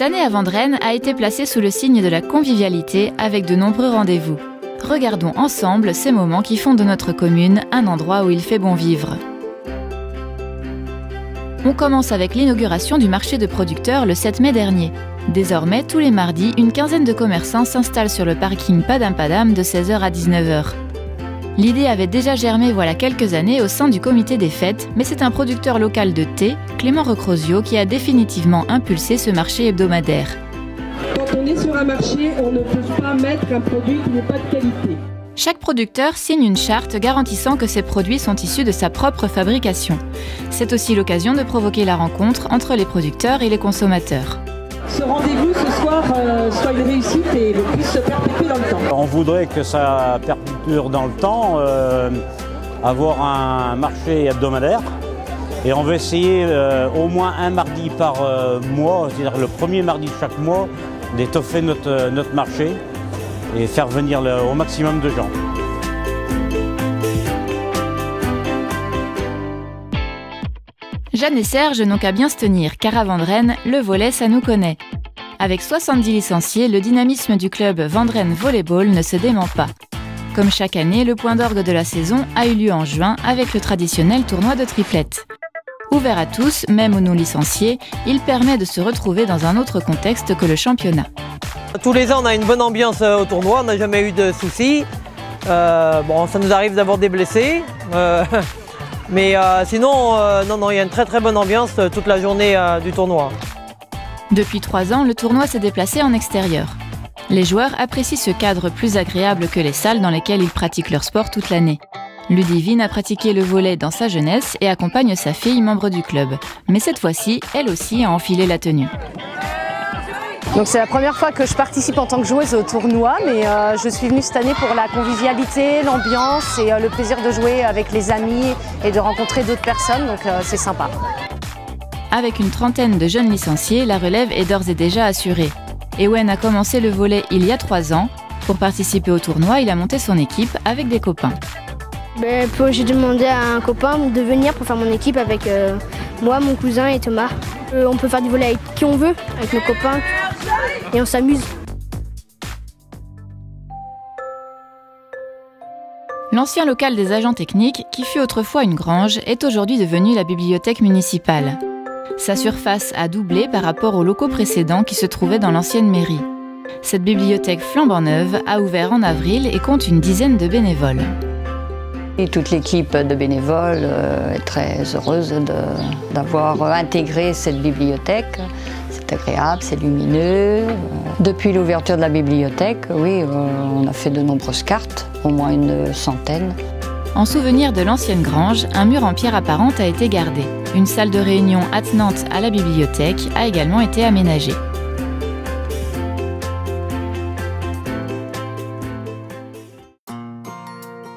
Cette année à Vendrennes a été placée sous le signe de la convivialité avec de nombreux rendez-vous. Regardons ensemble ces moments qui font de notre commune un endroit où il fait bon vivre. On commence avec l'inauguration du marché de producteurs le 7 mai dernier. Désormais, tous les mardis, une quinzaine de commerçants s'installent sur le parking Padam Padam de 16h à 19h. L'idée avait déjà germé voilà quelques années au sein du comité des fêtes, mais c'est un producteur local de thé, Clément Recrosio, qui a définitivement impulsé ce marché hebdomadaire. Quand on est sur un marché, on ne peut pas mettre un produit qui n'est pas de qualité. Chaque producteur signe une charte garantissant que ses produits sont issus de sa propre fabrication. C'est aussi l'occasion de provoquer la rencontre entre les producteurs et les consommateurs. Ce rendez-vous ce soir soit une réussite et puisse se perpétuer dans le temps. On voudrait que ça perdure dans le temps, avoir un marché hebdomadaire. Et on va essayer au moins un mardi par mois, c'est-à-dire le premier mardi de chaque mois, d'étoffer notre marché et faire venir au maximum de gens. Jeanne et Serge n'ont qu'à bien se tenir, car à Vendrennes, le volley, ça nous connaît. Avec 70 licenciés, le dynamisme du club Vendrennes Volleyball ne se dément pas. Comme chaque année, le point d'orgue de la saison a eu lieu en juin avec le traditionnel tournoi de triplettes. Ouvert à tous, même aux non-licenciés, il permet de se retrouver dans un autre contexte que le championnat. Tous les ans, on a une bonne ambiance au tournoi, on n'a jamais eu de soucis. Bon, ça nous arrive d'avoir des blessés. Mais sinon, non, il y a une très bonne ambiance toute la journée du tournoi. Depuis 3 ans, le tournoi s'est déplacé en extérieur. Les joueurs apprécient ce cadre plus agréable que les salles dans lesquelles ils pratiquent leur sport toute l'année. Ludivine a pratiqué le volley dans sa jeunesse et accompagne sa fille, membre du club. Mais cette fois-ci, elle aussi a enfilé la tenue. Donc c'est la première fois que je participe en tant que joueuse au tournoi, mais je suis venue cette année pour la convivialité, l'ambiance et le plaisir de jouer avec les amis et de rencontrer d'autres personnes, donc c'est sympa. Avec une trentaine de jeunes licenciés, la relève est d'ores et déjà assurée. Ewen a commencé le volley il y a 3 ans. Pour participer au tournoi, il a monté son équipe avec des copains. J'ai demandé à un copain de venir pour faire mon équipe avec moi, mon cousin et Thomas. On peut faire du volley avec qui on veut, avec nos copains, et on s'amuse. L'ancien local des agents techniques, qui fut autrefois une grange, est aujourd'hui devenu la bibliothèque municipale. Sa surface a doublé par rapport aux locaux précédents qui se trouvaient dans l'ancienne mairie. Cette bibliothèque flambant neuve a ouvert en avril et compte une dizaine de bénévoles. Et toute l'équipe de bénévoles est très heureuse d'avoir intégré cette bibliothèque. C'est agréable, c'est lumineux. Depuis l'ouverture de la bibliothèque, oui, on a fait de nombreuses cartes, au moins une centaine. En souvenir de l'ancienne grange, un mur en pierre apparente a été gardé. Une salle de réunion attenante à la bibliothèque a également été aménagée.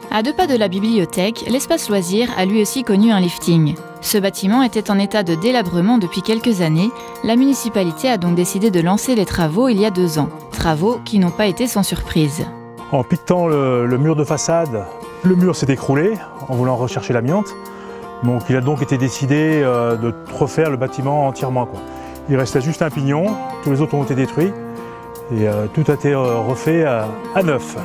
À 2 pas de la bibliothèque, l'espace loisirs a lui aussi connu un lifting. Ce bâtiment était en état de délabrement depuis quelques années. La municipalité a donc décidé de lancer les travaux il y a 2 ans. Travaux qui n'ont pas été sans surprise. En piquetant le mur de façade, le mur s'est écroulé en voulant rechercher l'amiante. Donc il a donc été décidé de refaire le bâtiment entièrement. Il restait juste un pignon, tous les autres ont été détruits et tout a été refait à neuf.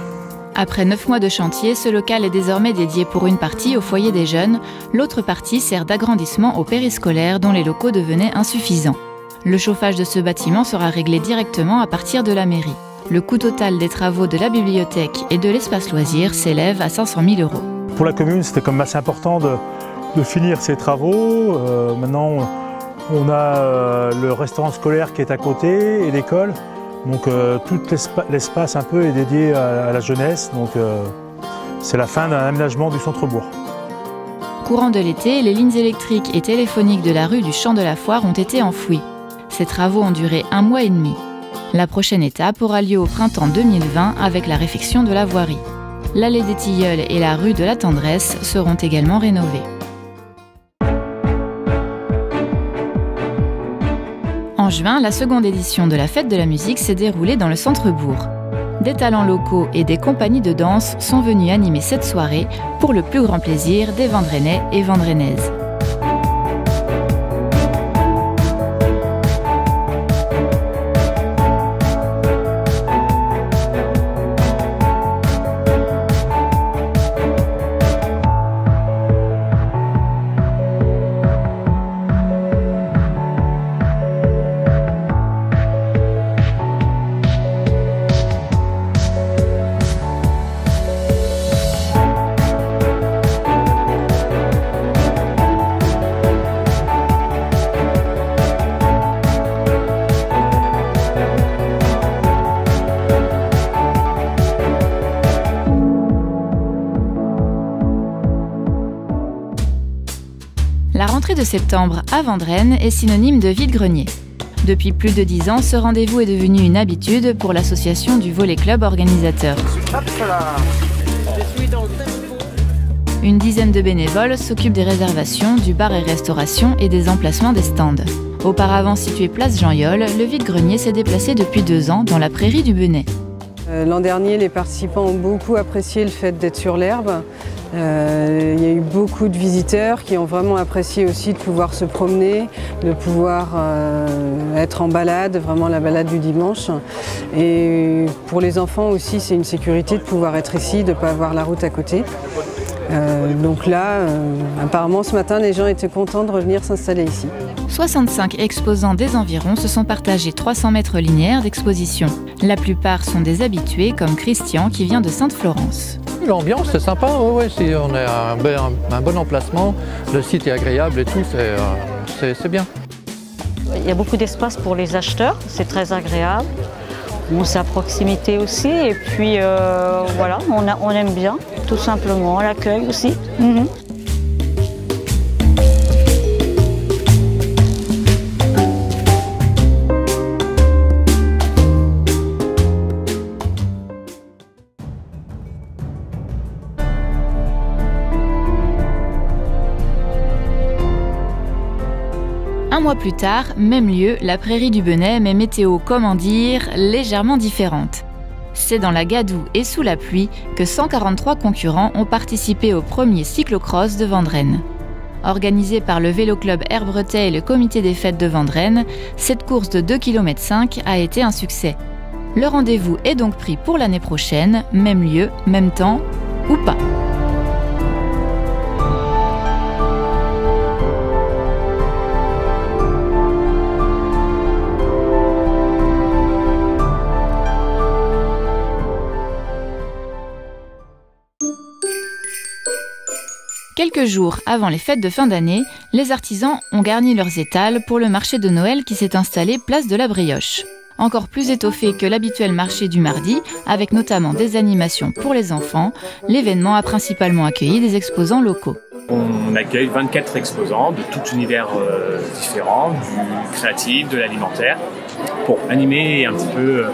Après 9 mois de chantier, ce local est désormais dédié pour une partie au foyer des jeunes. L'autre partie sert d'agrandissement au périscolaire dont les locaux devenaient insuffisants. Le chauffage de ce bâtiment sera réglé directement à partir de la mairie. Le coût total des travaux de la bibliothèque et de l'espace loisirs s'élève à 500 000 €. Pour la commune, c'était comme assez important de finir ces travaux. Maintenant, on a le restaurant scolaire qui est à côté et l'école. Donc tout l'espace un peu est dédié à la jeunesse, donc c'est la fin d'un aménagement du centre-bourg. Courant de l'été, les lignes électriques et téléphoniques de la rue du Champ de la Foire ont été enfouies. Ces travaux ont duré 1 mois et demi. La prochaine étape aura lieu au printemps 2020 avec la réfection de la voirie. L'allée des Tilleuls et la rue de la Tendresse seront également rénovées. En juin, la seconde édition de la Fête de la musique s'est déroulée dans le centre-bourg. Des talents locaux et des compagnies de danse sont venus animer cette soirée pour le plus grand plaisir des Vendrennais et Vendrennaises. rentrée de septembre à Vendrennes est synonyme de vide-grenier. Depuis plus de 10 ans, ce rendez-vous est devenu une habitude pour l'association du Volley Club organisateur. Une dizaine de bénévoles s'occupent des réservations, du bar et restauration et des emplacements des stands. Auparavant situé place Jean-Yol, le vide-grenier s'est déplacé depuis 2 ans dans la prairie du Benay. L'an dernier, les participants ont beaucoup apprécié le fait d'être sur l'herbe. Il y a eu beaucoup de visiteurs qui ont vraiment apprécié aussi de pouvoir se promener, de pouvoir être en balade, vraiment la balade du dimanche. Et pour les enfants aussi, c'est une sécurité de pouvoir être ici, de ne pas avoir la route à côté. Donc là, apparemment ce matin, les gens étaient contents de revenir s'installer ici. 65 exposants des environs se sont partagés 300 mètres linéaires d'exposition. La plupart sont des habitués comme Christian qui vient de Sainte-Florence. L'ambiance c'est sympa, ouais, on a un bon emplacement, le site est agréable et tout, c'est bien. Il y a beaucoup d'espace pour les acheteurs, c'est très agréable. C'est à proximité aussi et puis voilà, on aime bien tout simplement, l'accueil aussi. Un mois plus tard, même lieu, la prairie du Benay, mais météo, comment dire, légèrement différente. C'est dans la gadoue et sous la pluie que 143 concurrents ont participé au premier cyclocross de Vendrennes. Organisée par le Vélo Club Herbretet et le comité des fêtes de Vendrennes, cette course de 2,5 km a été un succès. Le rendez-vous est donc pris pour l'année prochaine, même lieu, même temps, ou pas. Quelques jours avant les fêtes de fin d'année, les artisans ont garni leurs étals pour le marché de Noël qui s'est installé place de la Brioche. Encore plus étoffé que l'habituel marché du mardi, avec notamment des animations pour les enfants, l'événement a principalement accueilli des exposants locaux. On accueille 24 exposants de tout univers différents, du créatif, de l'alimentaire, pour animer et un petit peu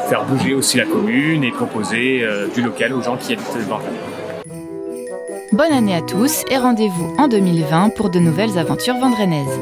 faire bouger aussi la commune et proposer du local aux gens qui habitent Vendrennes. Bonne année à tous et rendez-vous en 2020 pour de nouvelles aventures vendrennaises.